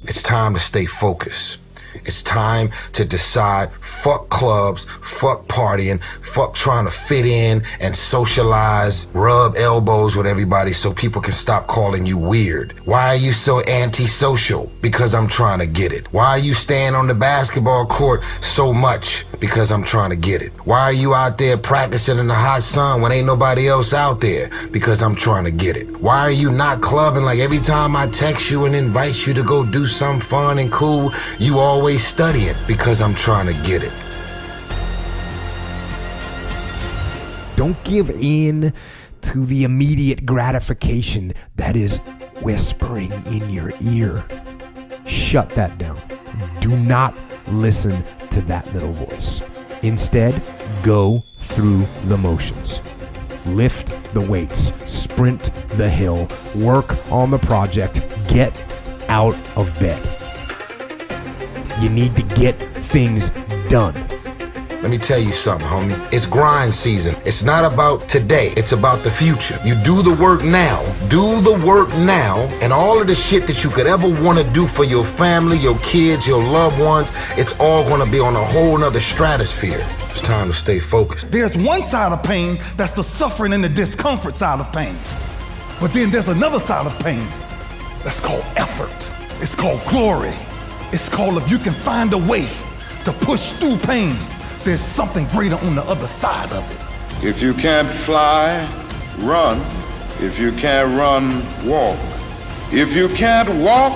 It's time to stay focused. It's time to decide, fuck clubs, fuck partying, fuck trying to fit in and socialize, rub elbows with everybody so people can stop calling you weird. Why are you so antisocial? Because I'm trying to get it. Why are you staying on the basketball court so much? Because I'm trying to get it. Why are you out there practicing in the hot sun when ain't nobody else out there? Because I'm trying to get it. Why are you not clubbing like every time I text you and invite you to go do something fun and cool, you always studying? Because I'm trying to get it. Don't give in to the immediate gratification that is whispering in your ear. Shut that down. Do not listen to that little voice. Instead, go through the motions. Lift the weights, sprint the hill, work on the project, get out of bed. You need to get things done. Let me tell you something, homie. It's grind season. It's not about today. It's about the future. You do the work now. Do the work now, and all of the shit that you could ever want to do for your family, your kids, your loved ones, it's all going to be on a whole nother stratosphere. It's time to stay focused. There's one side of pain that's the suffering and the discomfort side of pain. But then there's another side of pain that's called effort. It's called glory. It's called if you can find a way to push through pain, there's something greater on the other side of it. If you can't fly, run. If you can't run, walk. If you can't walk,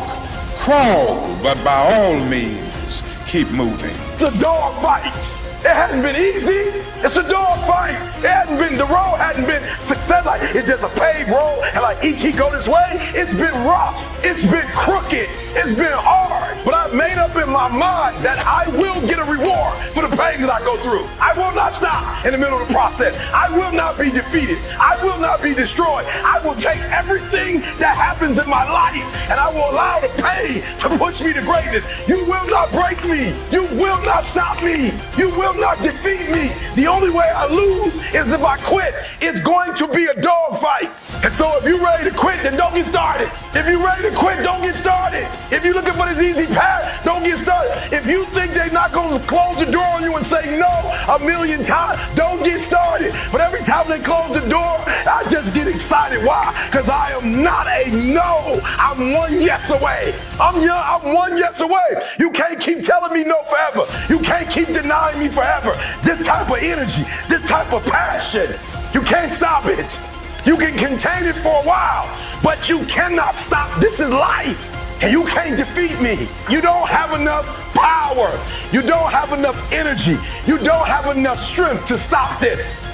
crawl. But by all means, keep moving. It's a dog fight. It hadn't been easy. It's a dog fight. It hadn't been, the road hadn't been success. Like, it's just a paved road, and like each he go this way, it's been rough. It's been crooked. It's been hard. But I've made up in my mind that I will get a reward for the pain that I go through. I will not stop in the middle of the process. I will not be defeated. I will not be destroyed. I will take everything that happens in my life, and I will allow the pain to push me to greatness. You will not break me. You will not stop me. You will not defeat me. The only way I lose is if I quit. It's going to be a dog fight. And so if you're ready to quit, then don't get started. If you're ready to quit, don't get started. If you're looking for this easy path, don't get started. If you think they're not going to close the door on you and say no a million times, don't get started. But every time they close the door, I just get excited. Why? Because I am not a no. I'm one yes away. I'm one yes away. You can't keep telling me no forever. You can't keep denying me forever. This type of energy, this type of passion, you can't stop it. You can contain it for a while, but you cannot stop. This is life. And you can't defeat me. You don't have enough power. You don't have enough energy. You don't have enough strength to stop this.